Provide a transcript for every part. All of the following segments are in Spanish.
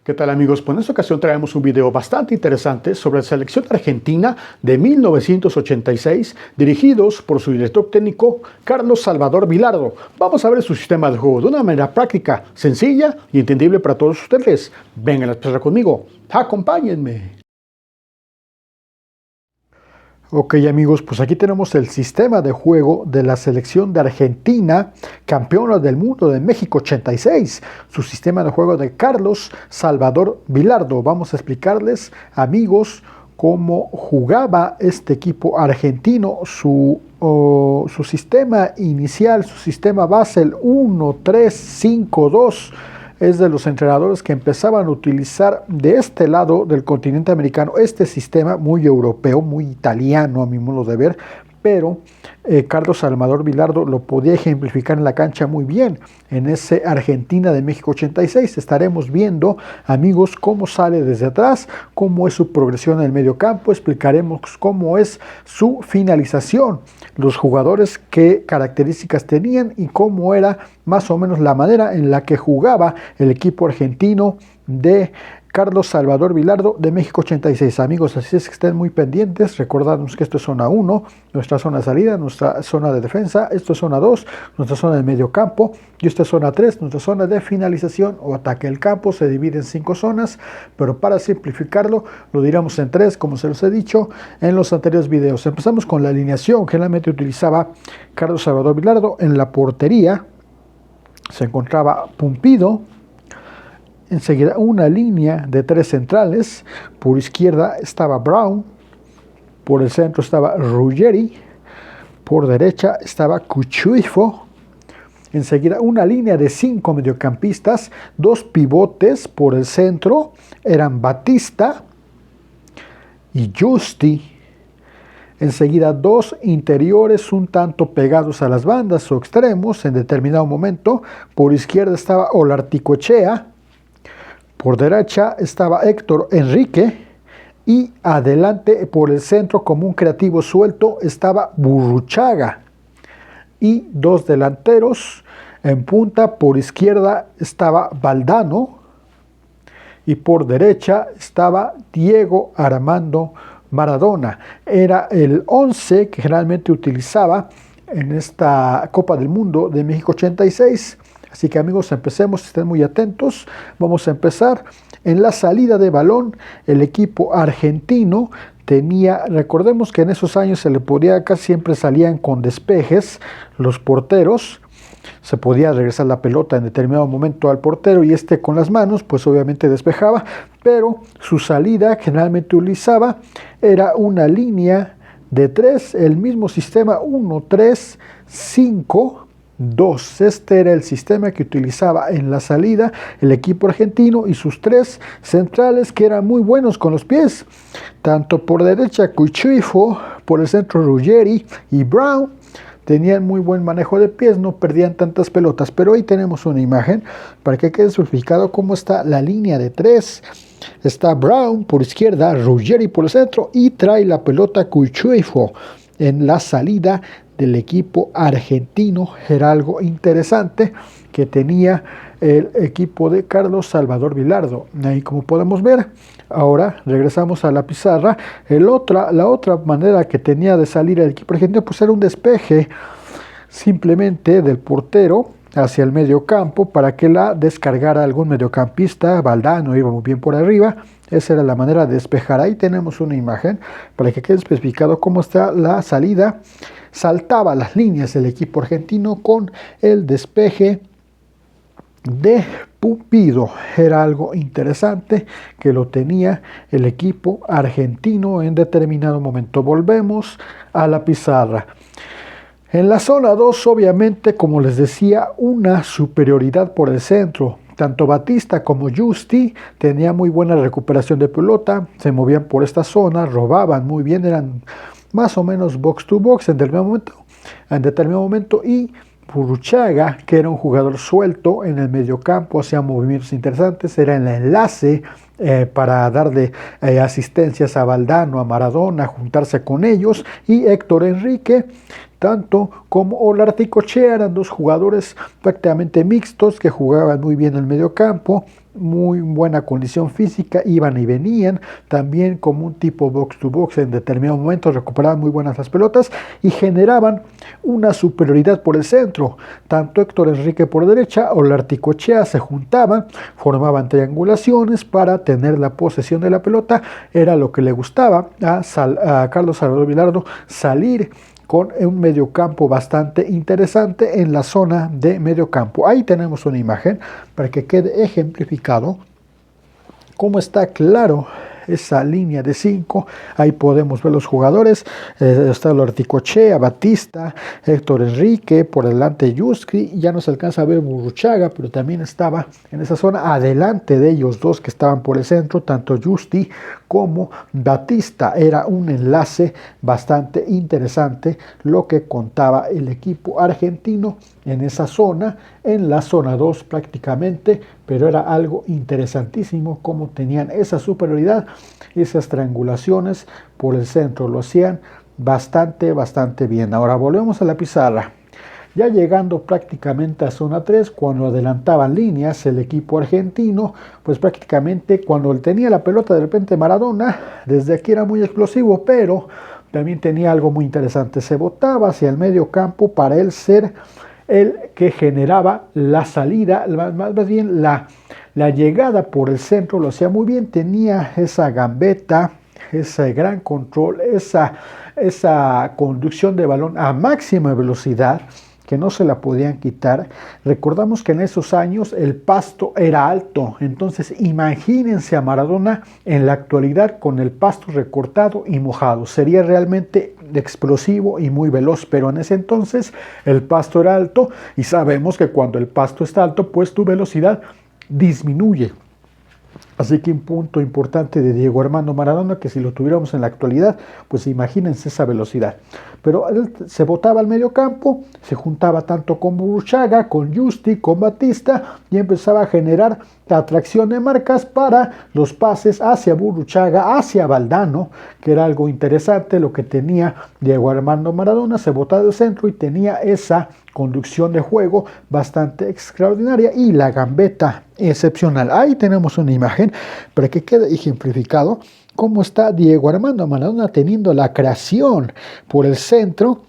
¿Qué tal amigos? Pues en esta ocasión traemos un video bastante interesante sobre la selección argentina de 1986, dirigidos por su director técnico Carlos Salvador Vilardo. Vamos a ver su sistema de juego de una manera práctica, sencilla y entendible para todos ustedes. Vengan a empezar conmigo, acompáñenme. Ok amigos, pues aquí tenemos el sistema de juego de la selección de Argentina, campeona del mundo de México 86, su sistema de juego de Carlos Salvador Vilardo. Vamos a explicarles, amigos, cómo jugaba este equipo argentino, su sistema inicial, su sistema base, el 1-3-5-2. Es de los entrenadores que empezaban a utilizar de este lado del continente americano este sistema muy europeo, muy italiano a mi modo de ver, pero Carlos Salvador Vilardo lo podía ejemplificar en la cancha muy bien en ese Argentina de México 86. Estaremos viendo, amigos, cómo sale desde atrás, cómo es su progresión en el medio campo, explicaremos cómo es su finalización, los jugadores, qué características tenían y cómo era más o menos la manera en la que jugaba el equipo argentino de Carlos Salvador Vilardo de México 86. Amigos, así es que estén muy pendientes. Recordadnos que esto es zona 1, nuestra zona de salida, nuestra zona de defensa. Esto es zona 2, nuestra zona de medio campo. Y esta es zona 3, nuestra zona de finalización o ataque. El campo se divide en 5 zonas, pero para simplificarlo lo diremos en 3, como se los he dicho en los anteriores videos. Empezamos con la alineación que generalmente utilizaba Carlos Salvador Vilardo. En la portería se encontraba Pumpido. Enseguida una línea de 3 centrales. Por izquierda estaba Brown, por el centro estaba Ruggeri, por derecha estaba Cuchuifo. Enseguida una línea de 5 mediocampistas, 2 pivotes por el centro, eran Batista y Justi. Enseguida 2 interiores un tanto pegados a las bandas o extremos en determinado momento. Por izquierda estaba Olarticoechea. Por derecha estaba Héctor Enrique y adelante por el centro como un creativo suelto estaba Burruchaga. Y 2 delanteros en punta, por izquierda estaba Valdano y por derecha estaba Diego Armando Maradona. Era el 11 que generalmente utilizaba en esta Copa del Mundo de México 86. Así que amigos, empecemos, estén muy atentos. Vamos a empezar. En la salida de balón, el equipo argentino tenía, recordemos que en esos años se le podía, casi siempre salían con despejes los porteros. Se podía regresar la pelota en determinado momento al portero y con las manos, pues obviamente despejaba. Pero su salida generalmente utilizaba, era una línea de 3, el mismo sistema 1-3-5-2. Este era el sistema que utilizaba en la salida el equipo argentino y sus 3 centrales que eran muy buenos con los pies. Tanto por derecha Cuchuifo, por el centro Ruggeri y Brown tenían muy buen manejo de pies, no perdían tantas pelotas. Pero ahí tenemos una imagen para que quede simplificado cómo está la línea de 3. Está Brown por izquierda, Ruggeri por el centro y trae la pelota Cuchuifo en la salida del equipo argentino. Era algo interesante que tenía el equipo de Carlos Salvador Vilardo. Ahí como podemos ver, ahora regresamos a la pizarra. La otra manera que tenía de salir el equipo argentino pues era un despeje simplemente del portero hacia el medio campo para que la descargara algún mediocampista. Valdano iba muy bien por arriba. Esa era la manera de despejar. Ahí tenemos una imagen para que quede especificado cómo está la salida. Saltaba las líneas del equipo argentino con el despeje de Pumpido. Era algo interesante que lo tenía el equipo argentino en determinado momento. Volvemos a la pizarra. En la zona 2, obviamente, como les decía, una superioridad por el centro. Tanto Batista como Justi tenían muy buena recuperación de pelota, se movían por esta zona, robaban muy bien, eran más o menos box to box en determinado momento, y Burruchaga, que era un jugador suelto en el mediocampo, hacía movimientos interesantes, era el enlace para darle asistencias a Valdano, a Maradona, juntarse con ellos, y Héctor Enrique, tanto como Olarticoechea, eran 2 jugadores prácticamente mixtos que jugaban muy bien en el mediocampo. muy buena condición física, iban y venían, también como un tipo box to box, en determinados momentos recuperaban muy buenas las pelotas y generaban una superioridad por el centro. Tanto Héctor Enrique por derecha o Larticochea se juntaban, formaban triangulaciones para tener la posesión de la pelota, era lo que le gustaba a Carlos Salvador Vilardo, salir con un mediocampo bastante interesante en la zona de mediocampo. Ahí tenemos una imagen para que quede ejemplificado cómo está claro esa línea de 5. Ahí podemos ver los jugadores. Está Larticochea, Batista, Héctor Enrique, por delante Yuskri. Ya no se alcanza a ver Burruchaga, pero también estaba en esa zona. Adelante de ellos dos que estaban por el centro, tanto Justi como Batista. Era un enlace bastante interesante lo que contaba el equipo argentino en esa zona, en la zona 2 prácticamente, pero era algo interesantísimo cómo tenían esa superioridad, esas triangulaciones por el centro, lo hacían bastante bien. Ahora volvemos a la pizarra. Ya llegando prácticamente a zona 3, cuando adelantaban líneas el equipo argentino, pues prácticamente cuando tenía la pelota de repente Maradona, desde aquí era muy explosivo, pero también tenía algo muy interesante. Se botaba hacia el medio campo para él ser el que generaba la salida, más bien la llegada por el centro, lo hacía muy bien, tenía esa gambeta, ese gran control, esa conducción de balón a máxima velocidad, que no se la podían quitar. Recordamos que en esos años el pasto era alto, entonces imagínense a Maradona en la actualidad con el pasto recortado y mojado. Sería realmente explosivo y muy veloz, pero en ese entonces el pasto era alto y sabemos que cuando el pasto está alto, pues tu velocidad disminuye. Así que un punto importante de Diego Armando Maradona, que si lo tuviéramos en la actualidad, pues imagínense esa velocidad. Pero él se botaba al medio campo, se juntaba tanto con Burruchaga, con Justi, con Batista, y empezaba a generar la atracción de marcas para los pases hacia Burruchaga, hacia Valdano, que era algo interesante lo que tenía Diego Armando Maradona. Se botaba del centro y tenía esa conducción de juego bastante extraordinaria y la gambeta excepcional. Ahí tenemos una imagen para que quede ejemplificado cómo está Diego Armando Maradona teniendo la creación por el centro.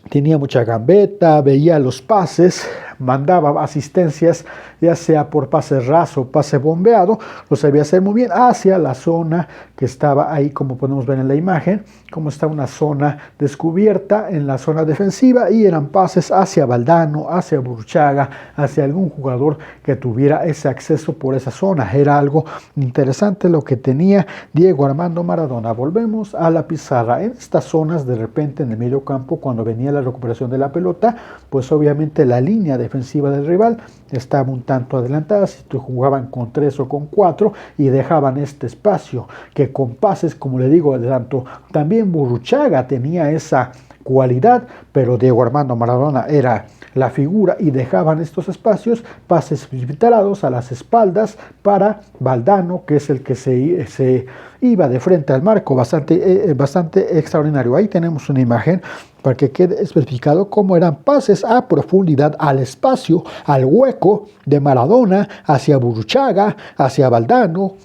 Tenía mucha gambeta, veía los pases, mandaba asistencias, ya sea por pase raso o pase bombeado, lo sabía hacer muy bien hacia la zona que estaba ahí, como podemos ver en la imagen, como está una zona descubierta en la zona defensiva, y eran pases hacia Valdano, hacia Burruchaga, hacia algún jugador que tuviera ese acceso por esa zona. Era algo interesante lo que tenía Diego Armando Maradona. Volvemos a la pizarra. En estas zonas, de repente en el medio campo, cuando venía la recuperación de la pelota, pues obviamente la línea defensiva del rival estaba un tanto adelantada, si jugaban con 3 o con 4 y dejaban este espacio, que con pases, como le digo, tanto también Burruchaga tenía esa cualidad, pero Diego Armando Maradona era la figura y dejaban estos espacios, pases filtrados a las espaldas para Valdano, que es el que se iba de frente al marco, bastante extraordinario. Ahí tenemos una imagen para que quede especificado cómo eran pases a profundidad, al espacio, al hueco de Maradona, hacia Burruchaga, hacia Valdano.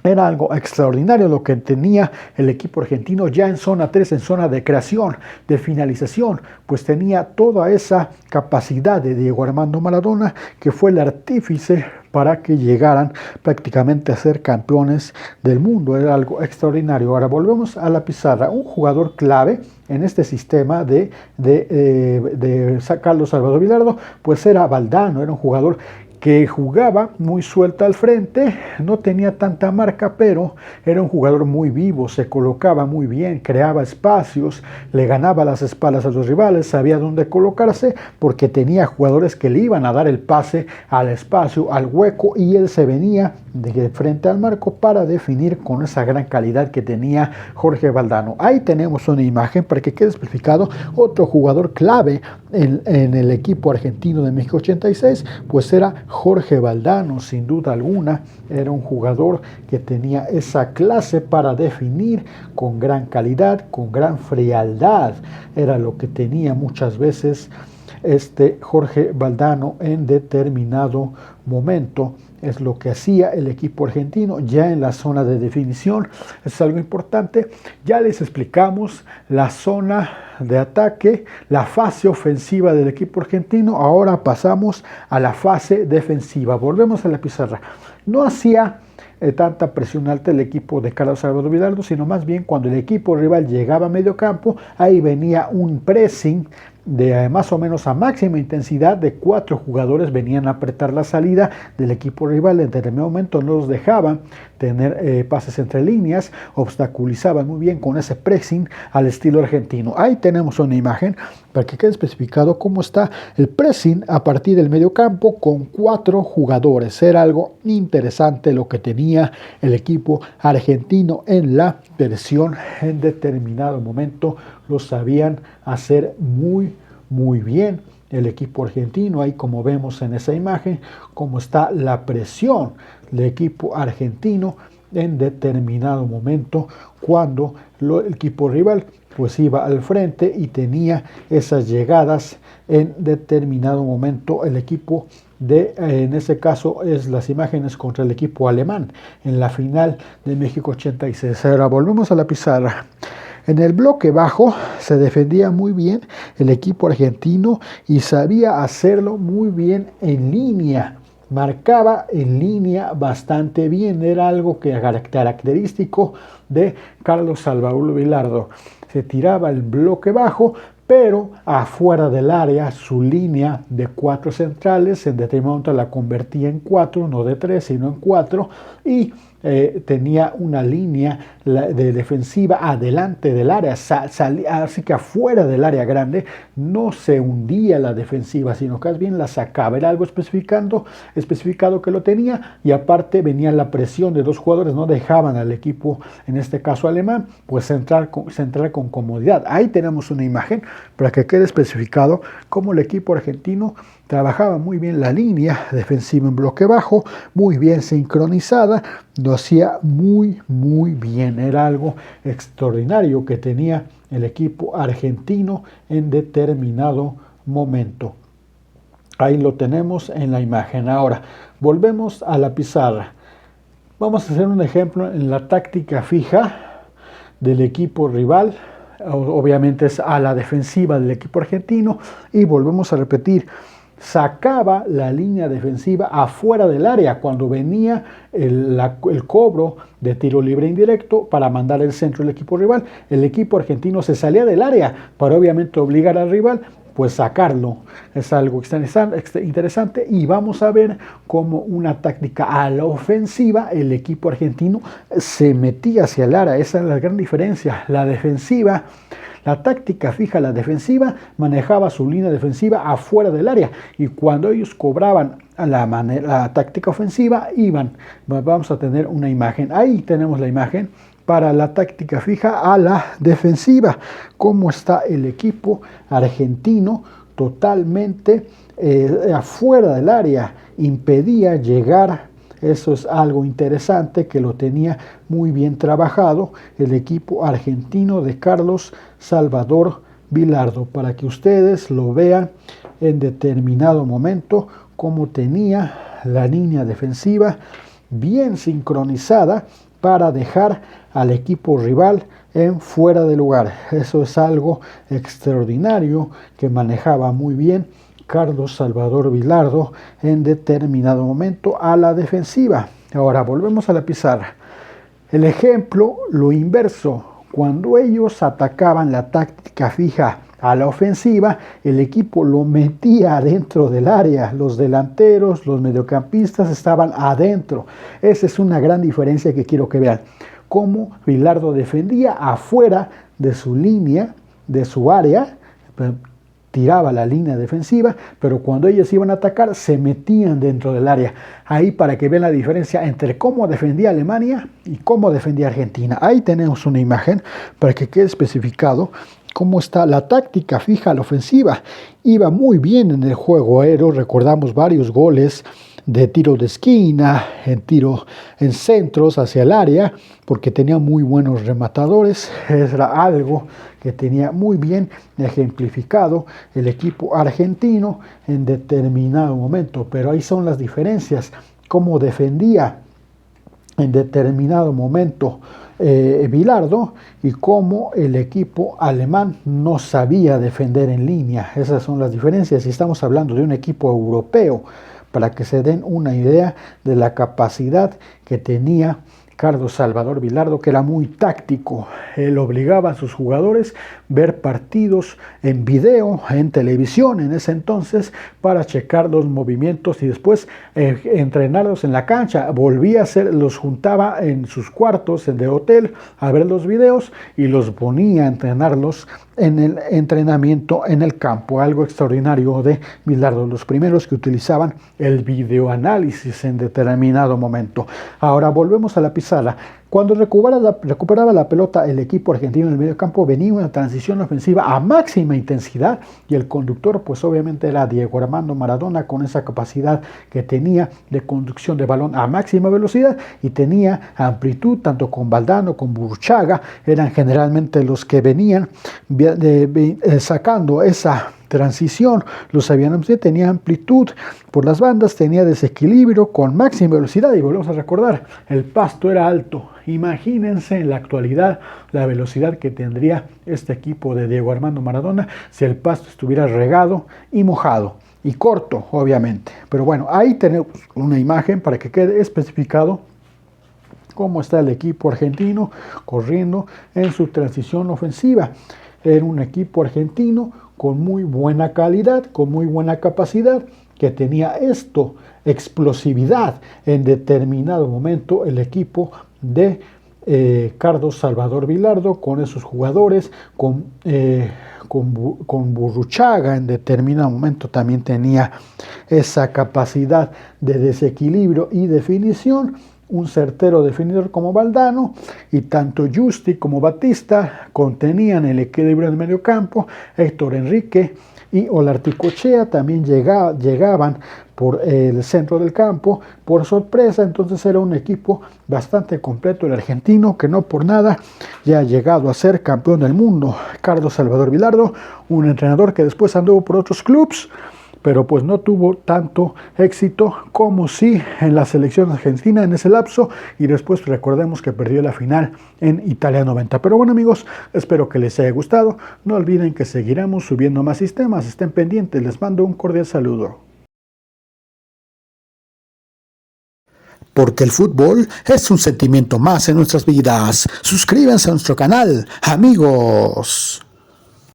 Era algo extraordinario lo que tenía el equipo argentino ya en zona 3, en zona de creación, de finalización, pues tenía toda esa capacidad de Diego Armando Maradona, que fue el artífice para que llegaran prácticamente a ser campeones del mundo. Era algo extraordinario. Ahora volvemos a la pizarra. Un jugador clave en este sistema de Carlos Salvador Vilardo, pues era Valdano, era un jugador que jugaba muy suelta al frente, no tenía tanta marca, pero era un jugador muy vivo, se colocaba muy bien, creaba espacios, le ganaba las espaldas a los rivales, sabía dónde colocarse, porque tenía jugadores que le iban a dar el pase al espacio, al hueco, y él se venía de frente al marco para definir con esa gran calidad que tenía Jorge Valdano. Ahí tenemos una imagen para que quede especificado otro jugador clave en el equipo argentino de México 86, pues era Jorge Valdano, sin duda alguna. Era un jugador que tenía esa clase para definir con gran calidad, con gran frialdad. Era lo que tenía muchas veces Jorge Valdano en determinado momento. Es lo que hacía el equipo argentino ya en la zona de definición. Es algo importante. Ya les explicamos la zona de ataque, la fase ofensiva del equipo argentino. Ahora pasamos a la fase defensiva. Volvemos a la pizarra. No hacía tanta presión alta el equipo de Carlos Salvador Vilardo, sino más bien cuando el equipo rival llegaba a medio campo, ahí venía un pressing de más o menos a máxima intensidad de 4 jugadores, venían a apretar la salida del equipo rival. En determinado momento no los dejaban tener pases entre líneas, obstaculizaban muy bien con ese pressing al estilo argentino. Ahí tenemos una imagen para que quede especificado cómo está el pressing a partir del medio campo con 4 jugadores. Era algo interesante lo que tenía el equipo argentino en la versión. En determinado momento lo sabían hacer muy bien el equipo argentino. Ahí, como vemos en esa imagen, cómo está la presión del equipo argentino en determinado momento cuando el equipo rival pues iba al frente y tenía esas llegadas. En determinado momento el equipo en ese caso es las imágenes contra el equipo alemán en la final de México 86. Ahora volvemos a la pizarra. En el bloque bajo se defendía muy bien el equipo argentino y sabía hacerlo muy bien en línea. Marcaba en línea bastante bien, era algo que característico de Carlos Salvador Vilardo. Se tiraba el bloque bajo, pero afuera del área su línea de 4 centrales en determinado momento la convertía en 4, no de 3 sino en 4, y tenía una línea de defensiva adelante del área, así que afuera del área grande no se hundía la defensiva, sino que más bien la sacaba. Era algo especificado que lo tenía, y aparte venía la presión de 2 jugadores, no dejaban al equipo, en este caso alemán, pues centrar con comodidad. Ahí tenemos una imagen para que quede especificado cómo el equipo argentino trabajaba muy bien la línea defensiva en bloque bajo, muy bien sincronizada, lo hacía muy bien. Era algo extraordinario que tenía el equipo argentino en determinado momento. Ahí lo tenemos en la imagen. Ahora, volvemos a la pizarra. Vamos a hacer un ejemplo en la táctica fija del equipo rival. Obviamente es a la defensiva del equipo argentino, y volvemos a repetir. Sacaba la línea defensiva afuera del área cuando venía el cobro de tiro libre indirecto para mandar el centro del equipo rival. El equipo argentino se salía del área para obviamente obligar al rival pues sacarlo. Es algo interesante, y vamos a ver cómo una táctica a la ofensiva el equipo argentino se metía hacia el área. Esa es la gran diferencia. La defensiva, la táctica fija, la defensiva, manejaba su línea defensiva afuera del área, y cuando ellos cobraban la táctica ofensiva, iban. Vamos a tener una imagen. Ahí tenemos la imagen para la táctica fija a la defensiva. Cómo está el equipo argentino totalmente afuera del área, impedía llegar. Eso es algo interesante que lo tenía muy bien trabajado el equipo argentino de Carlos Salvador Vilardo, para que ustedes lo vean en determinado momento, cómo tenía la línea defensiva bien sincronizada para dejar al equipo rival en fuera de lugar. Eso es algo extraordinario que manejaba muy bien Carlos Salvador Vilardo en determinado momento a la defensiva. Ahora volvemos a la pizarra. El ejemplo, lo inverso. Cuando ellos atacaban la táctica fija a la ofensiva, el equipo lo metía adentro del área. Los delanteros, los mediocampistas estaban adentro. Esa es una gran diferencia que quiero que vean. Cómo Vilardo defendía afuera de su línea, de su área, tiraba la línea defensiva, pero cuando ellos iban a atacar se metían dentro del área. Ahí para que vean la diferencia entre cómo defendía Alemania y cómo defendía Argentina. Ahí tenemos una imagen para que quede especificado cómo está la táctica fija a la ofensiva. Iba muy bien en el juego aéreo, recordamos varios goles de tiro de esquina, en centros hacia el área, porque tenía muy buenos rematadores. Era algo que tenía muy bien ejemplificado el equipo argentino en determinado momento. Pero ahí son las diferencias, cómo defendía en determinado momento Bilardo y cómo el equipo alemán no sabía defender en línea. Esas son las diferencias. Y estamos hablando de un equipo europeo, para que se den una idea de la capacidad que tenía Carlos Salvador Bilardo, que era muy táctico. Él obligaba a sus jugadores a ver partidos en video, en televisión en ese entonces, para checar los movimientos y después entrenarlos en la cancha. Los juntaba en sus cuartos de hotel a ver los videos y los ponía a entrenarlos en el entrenamiento en el campo. Algo extraordinario de Bilardo, los primeros que utilizaban el videoanálisis en determinado momento. Ahora volvemos a la pizarra. Cuando recuperaba la pelota el equipo argentino en el medio campo, venía una transición ofensiva a máxima intensidad y el conductor pues obviamente era Diego Armando Maradona, con esa capacidad que tenía de conducción de balón a máxima velocidad y tenía amplitud, tanto con Valdano, con Burruchaga, eran generalmente los que venían sacando esa transición. Los sabían, tenía amplitud por las bandas, tenía desequilibrio con máxima velocidad y volvemos a recordar, el pasto era alto. Imagínense en la actualidad la velocidad que tendría este equipo de Diego Armando Maradona si el pasto estuviera regado y mojado y corto, obviamente. Pero bueno, ahí tenemos una imagen para que quede especificado cómo está el equipo argentino corriendo en su transición ofensiva. Era un equipo argentino con muy buena calidad, con muy buena capacidad, que tenía explosividad en determinado momento el equipo de Carlos Salvador Bilardo, con esos jugadores, con Burruchaga en determinado momento también tenía esa capacidad de desequilibrio y definición. Un certero definidor como Valdano, y tanto Justi como Batista contenían el equilibrio en el medio campo. Héctor Enrique y Olarticochea también llegaban por el centro del campo por sorpresa. Entonces era un equipo bastante completo el argentino, que no por nada ya ha llegado a ser campeón del mundo. Carlos Salvador Bilardo, un entrenador que después anduvo por otros clubes, pero pues no tuvo tanto éxito como sí en la selección argentina en ese lapso, y después recordemos que perdió la final en Italia 90. Pero bueno, amigos, espero que les haya gustado. No olviden que seguiremos subiendo más sistemas. Estén pendientes, les mando un cordial saludo. Porque el fútbol es un sentimiento más en nuestras vidas. Suscríbanse a nuestro canal, amigos.